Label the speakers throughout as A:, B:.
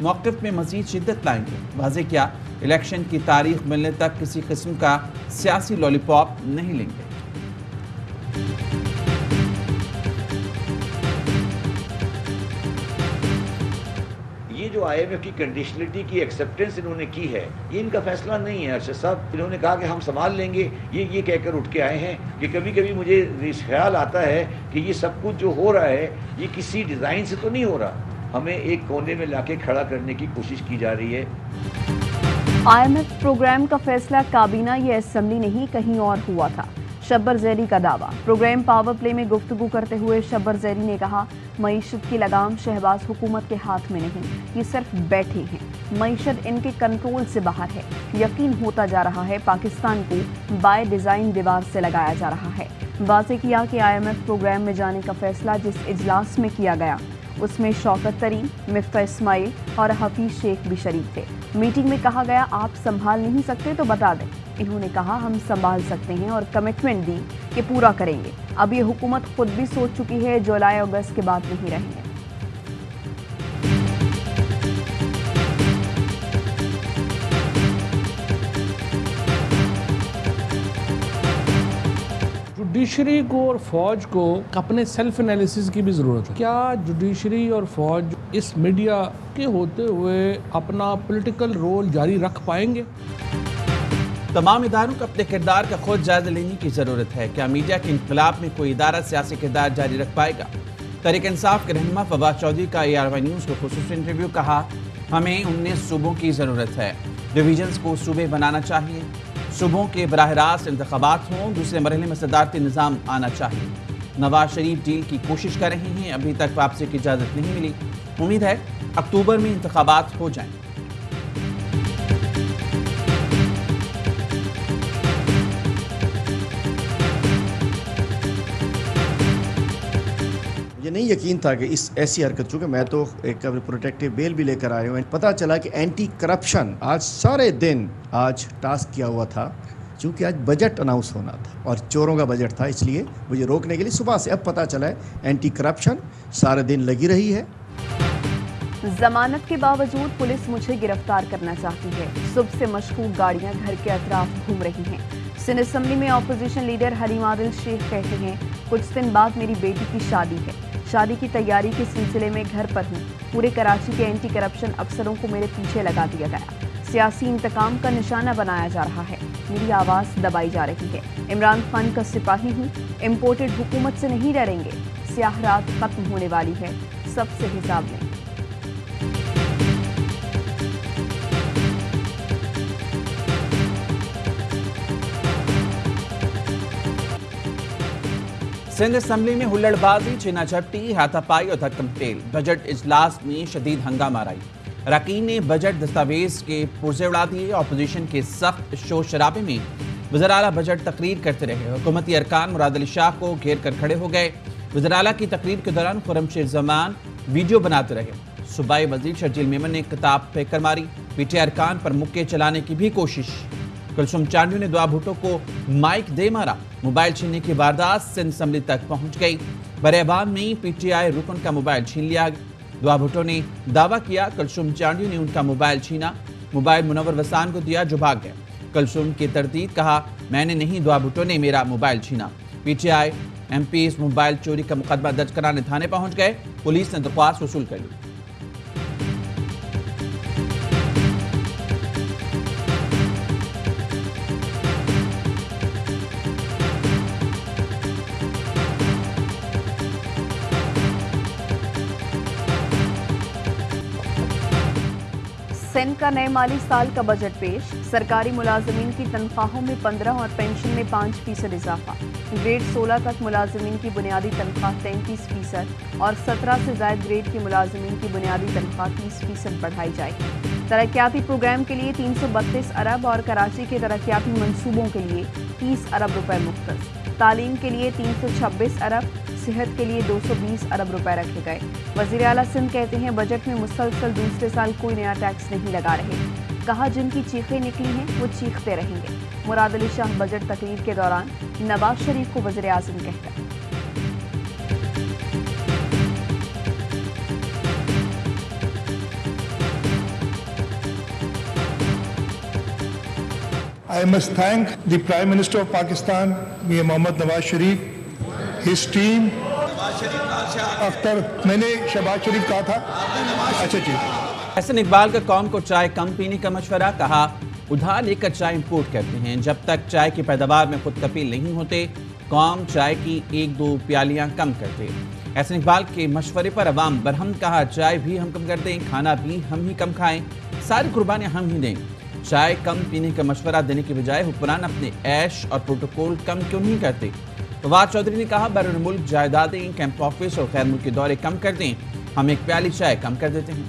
A: موقف میں مزید شدت لائیں گے. واضح کیا الیکشن کی تاریخ ملنے تک کسی قسم کا سیاسی لالی پاپ نہیں لیں گے.
B: یہ جو IMF کی کنڈیشنلٹی کی ایکسیپٹنس انہوں نے کی ہے، یہ ان کا فیصلہ نہیں ہے. ارشد صاحب انہوں نے کہا کہ ہم سنبھال لیں گے، یہ کہہ کر اٹھ کے آئے ہیں کہ کبھی کبھی مجھے خیال آتا ہے کہ یہ سب کچھ جو ہو رہا ہے یہ کسی ڈیزائن سے تو نہیں ہو رہا، ہمیں ایک کونے میں لا کے کھڑا کرنے کی کوشش کی جا رہی ہے.
C: IMF پروگرام کا فیصلہ کابینہ یا اسمبلی نہیں کہیں اور ہوا تھا. شبر زیری کا دعویٰ. پروگرام پاور پلے میں گفتگو کرتے ہوئے شبر زیری نے کہا معیشت کی لگام شہباز حکومت کے ہاتھ میں نہیں، یہ صرف بیٹھے ہیں، معیشت ان کے کنٹرول سے باہر ہے. یقین ہوتا جا رہا ہے پاکستان کو بائی ڈیزائن دیوار سے لگایا جا رہا ہے. واضح کیا کہ IMF پروگرام میں جانے کا فیصلہ جس اجلاس میں کیا گیا اس میں شوکت ترین، مفتاح اسماعیل اور حفیظ شیخ بھی شریک تھے. میٹنگ میں کہا گیا آپ سنبھال نہیں سکتے تو بتا دیں. انہوں نے کہا ہم سنبھال سکتے ہیں اور کمٹمنٹ دی کہ پورا کریں گے. اب یہ حکومت خود بھی سوچ چکی ہے جولائی اگست کے بعد نہیں رہیں گے.
D: جوڈیشری کو اور فوج کو اپنے سیلف انالیسس کی بھی ضرورت ہے. کیا جوڈیشری اور فوج اس میڈیا کے ہوتے ہوئے اپنا پولیٹیکل رول جاری رکھ پائیں گے؟
A: تمام اداروں کو اپنے کردار کا خود جائزہ لینے کی ضرورت ہے. کیا میڈیا کے انقلاب میں کوئی ادارہ سیاسی کردار جاری رکھ پائے گا؟ تحریک انصاف کے رہنما فواد چودھری کا ARY نیوز کو خصوصی انٹرویو. کہا ہمیں 19 صوبوں کی ضرورت ہے، ڈویژنز کو صوبے بنانا چاہیے، صوبوں کے براہ راست انتخابات ہوں، دوسرے مرحلے میں صدارتی نظام آنا چاہیے. نواز شریف ڈیل کی کوشش کر رہے ہیں، ابھی تک واپسی کی اجازت نہیں ملی. امید ہے اکتوبر میں انتخابات ہو جائیں.
E: مجھے نہیں یقین تھا کہ اس ایسی حرکت، چونکہ میں تو ایک پروٹیکٹیو بیل بھی لے کر آئے ہوں، پتہ چلا کہ اینٹی کرپشن آج سارے دن آج ٹاسک کیا ہوا تھا، چونکہ آج بجٹ اناؤنس ہونا تھا اور چوروں کا بجٹ تھا، اس لیے مجھے روکنے کے لیے صبح سے اب پتہ چلا ہے اینٹی کرپشن سارے دن لگی رہی ہے.
C: ضمانت کے باوجود پولیس مجھے گرفتار کرنا چاہتی ہے. صبح سے مشکوک گاڑیاں گھر کے اطراف گھوم رہی ہیں. سندھ اسمبلی میں اپوزیشن لیڈر حلیم عادل شیخ کہتے ہیں کچھ دن بعد میری بیٹی کی شادی ہے، شادی کی تیاری کے سلسلے میں گھر پر ہوں. پورے کراچی کے اینٹی کرپشن افسروں کو میرے پیچھے لگا دیا گیا، سیاسی انتقام کا نشانہ بنایا جا رہا ہے، میری آواز دبائی جا رہی ہے. عمران خان کا سپاہی ہوں، امپورٹڈ حکومت سے نہیں ڈریں گے. سیاہ رات ختم ہونے والی ہے، سب سے حساب لیں.
A: سندھ اسمبلی میں ہلڑ بازی، چھینا جھپٹی، ہاتھا پائی اور دھکم تیل. بجٹ اجلاس میں شدید ہنگامہ آرائی. اراکین نے بجٹ دستاویز کے پرزے اڑا دیے. اپوزیشن کے سخت شور شرابے میں وزیر اعلیٰ بجٹ تقریر کرتے رہے. حکومتی ارکان مراد علی شاہ کو گھیر کر کھڑے ہو گئے. وزیر اعلیٰ کی تقریر کے دوران خرم شیر زمان ویڈیو بناتے رہے. صوبائی وزیر شرجیل میمن نے کتاب پھینک کر ماری. PTI ارکان پر مکے چلانے کی بھی کوشش. کلثوم چانڈیو نے دعا بھٹو کو مائک دے مارا. موبائل چھیننے کی واردات سندھ اسمبلی تک پہنچ گئی. برابان میں PTI رکن کا موبائل چھین لیا. دعا بھٹو نے دعویٰ کیا کلثوم چانڈیو نے ان کا موبائل چھینا. موبائل منور وسان کو دیا جو بھاگ گئے. کلثوم کی تردید، کہا میں نے نہیں، دعا بھٹو نے میرا موبائل چھینا. PTI MPs موبائل چوری کا مقدمہ درج کرانے تھانے پہنچ گئے. پولیس نے درخواست وصول کر لی.
C: سندھ کا نئے مالی سال کا بجٹ پیش. سرکاری ملازمین کی تنخواہوں میں 15 اور پینشن میں 5% اضافہ. گریڈ 16 تک ملازمین کی بنیادی تنخواہ 33% اور 17 سے زائد گریڈ کے ملازمین کی بنیادی تنخواہ 30% بڑھائی جائے گی. ترقیاتی پروگرام کے لیے 332 ارب اور کراچی کے ترقیاتی منصوبوں کے لیے 30 ارب روپے مختص. تعلیم کے لیے 326 ارب، صحت کے لیے 220 ارب روپے رکھے گئے. وزیر اعلیٰ سندھ کہتے ہیں بجٹ میں مسلسل دوسرے سال کوئی نیا ٹیکس نہیں لگا رہے. کہا جن کی چیخیں نکلی ہیں وہ چیختے رہیں گے. مراد علی شاہ بجٹ تقریر کے دوران نواز شریف کو وزیر اعظم کہتے ہیں.
F: I must thank the Prime Minister of Pakistan, Mir Mohammad Nawaz Sharif, his team. Akhtar میں نے شہباز شریف کہا تھا. اچھا جی.
A: احسن اقبال کا قوم کو چائے کم پینے کا مشورہ. کہا ادھار لے کر چائے امپورٹ کرتے ہیں. جب تک چائے کی پیداوار میں خود کفیل نہیں ہوتے قوم چائے کی 1-2 پیالیاں کم کرتے. احسن اقبال کے مشورے پر عوام برہم. کہا چائے بھی ہم کم کر دیں, کھانا بھی ہم ہی کم کھائیں, ساری قربانیاں ہم ہی دیں. چائے کم پینے کا مشورہ دینے کے بجائے حکمران اپنے عیش اور پروٹوکول کم کیوں نہیں کرتے. فواد چودھری نے کہا بیرون ملک جائیدادیں, کیمپ آفس اور غیر ملکی دورے کم کر دیں, ہم 1 پیالی چائے کم کر دیتے ہیں.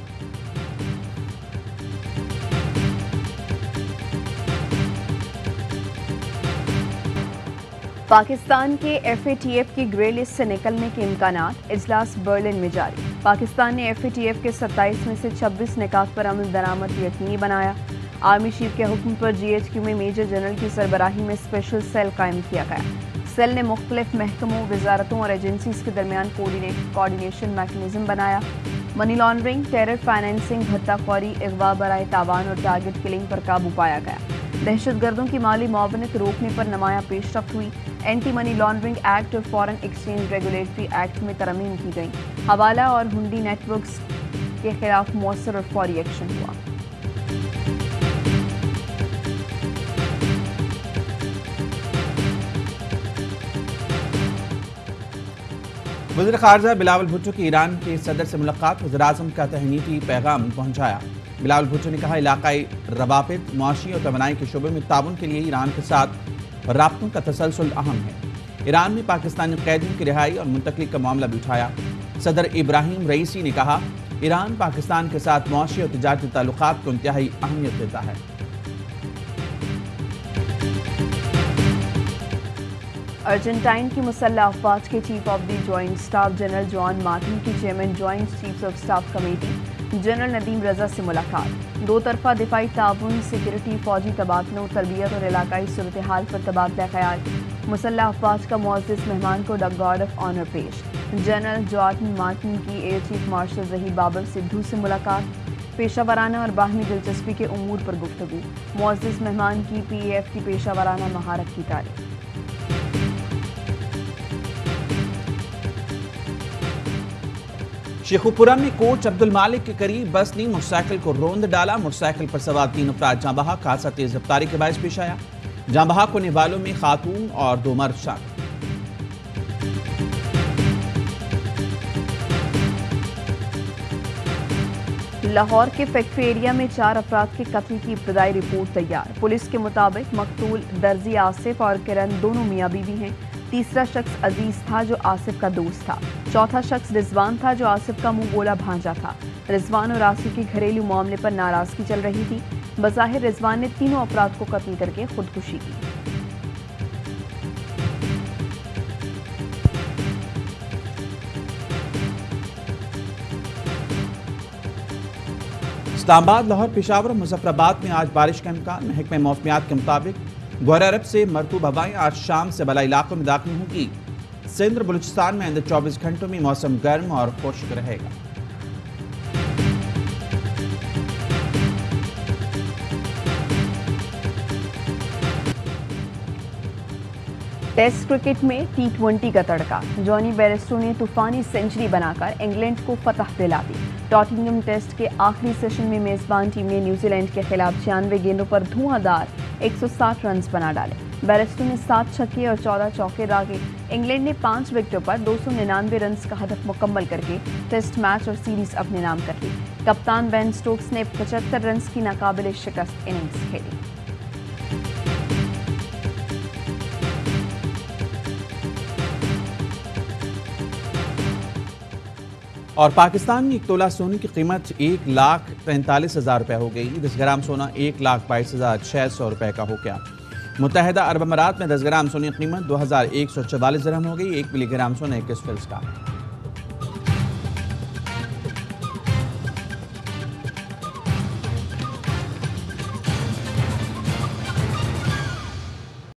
C: پاکستان کے FATF کی گرے لسٹ سے نکلنے کے امکانات. اجلاس برلن میں جاری. پاکستان نے FATF کے 27 میں سے 26 نکات پر عمل درآمد یقینی بنایا. آرمی چیف کے حکم پر GHQ میں میجر جنرل کی سربراہی میں اسپیشل سیل قائم کیا گیا. سیل نے مختلف محکموں, وزارتوں اور ایجنسیز کے درمیان کوارڈینیشن میکنزم بنایا. منی لانڈرنگ, ٹیرر فائنینسنگ, بھتہ خوری, اغوا برائے تاوان اور ٹارگٹ کلنگ پر قابو پایا گیا. دہشت گردوں کی مالی معاونت روکنے پر نمایاں پیش رفت ہوئی. اینٹی منی لانڈرنگ ایکٹ اور فارن ایکسچینج ریگولیٹری ایکٹ میں ترامیم کی گئیں. حوالہ اور ہنڈی نیٹ ورکس کے خلاف مؤثر اور فوری ایکشن ہوا.
A: وزیر خارجہ بلاول بھٹو کی ایران کے صدر سے ملاقات. وزیراعظم کا تہنیتی پیغام پہنچایا. بلاول بھٹو نے کہا علاقائی روابط, معاشی اور توانائی کے شعبے میں تعاون کے لیے ایران کے ساتھ رابطوں کا تسلسل اہم ہے. ایران میں پاکستانی قیدیوں کی رہائی اور منتقلی کا معاملہ بھی اٹھایا. صدر ابراہیم رئیسی نے کہا ایران پاکستان کے ساتھ معاشی اور تجارتی تعلقات کو انتہائی اہمیت دیتا ہے.
C: ارجنٹائن کی مسلح افواج کے chief of the joint staff general Juan Martin کی chairman joint chiefs of staff committee general Nadeem Raza سے ملاقات. 2 طرفہ دفاعی تعاون, سیکورٹی, فوجی تبادلوں, تربیت اور علاقائی صورتحال پر تبادلہ خیال. مسلح افواج کا معزز مہمان کو گارڈ آف آنر پیش. جنرل جوان مارٹن کی air chief marshal Zaheer Babar Sidhu سے ملاقات. پیشہ ورانہ اور باہمی دلچسپی کے امور پر گفتگو. معزز مہمان کی PAF کی پیشہ ورانہ مہارت کی تعریف.
A: شیخوپورہ میں کوچ عبد المالک کے قریب بس نے موٹر سائیکل کو روند ڈالا. موٹر سائیکل پر سوار 3 افراد جاں بحق. حادثہ تیز رفتاری کے باعث پیش آیا. جاں بحق ہونے والوں میں خاتون اور 2 مرد شامل.
C: لاہور کے فیکٹری ایریا میں 4 افراد کے قتل کی ابتدائی رپورٹ تیار. پولیس کے مطابق مقتول درزی آصف اور کرن دونوں میاں بیوی ہیں. تیسرا شخص عزیز تھا جو آصف کا دوست تھا. چوتھا شخص رضوان تھا جو آصف کا منہ بولا بھانجا تھا. رضوان اور آصف کی گھریلو معاملے پر ناراضگی چل رہی تھی. بظاہر رضوان نے تینوں افراد کو قتل کر کے خودکشی کی.
A: اسلام آباد, لاہور, پشاور اور مظفر آباد میں آج بارش کا امکان. محکمہ موسمیات کے مطابق بحیرہ عرب سے مرطوب ہوائیں آج شام سے بالائی علاقوں میں داخل ہوں گی. سندھ اور بلوچستان میں آئندہ 24 گھنٹوں میں موسم گرم اور خشک رہے گا.
C: ٹیسٹ کرکٹ میں T20 کا تڑکا. جونی بیرسٹو نے طوفانی سنچری بنا کر انگلینڈ کو فتح دلا دی. ٹاٹنگم ٹیسٹ کے آخری سیشن میں میزبان ٹیم نے نیوزی لینڈ کے خلاف 96 گیندوں پر دھواں دار 160 رنز بنا ڈالے. بیرسٹو نے 7 چھکے اور 14 چوکے داغے. انگلینڈ نے 5 وکٹوں پر 299 رنز کا ہدف مکمل کر کے ٹیسٹ میچ اور سیریز اپنے نام کر لی. کپتان بین سٹوکس نے 75 رنز کی ناقابل شکست اننگز کھیلی.
A: اور پاکستان میں 1 تولہ سونے کی قیمت 1,43,000 روپے ہو گئی. 10 گرام سونا 1,22,600 روپے کا ہو گیا. متحدہ عرب امارات میں 10 گرام سونے کی قیمت 2,144 درہم ہو گئی. 1 ملی گرام سونا 21 فلس کا.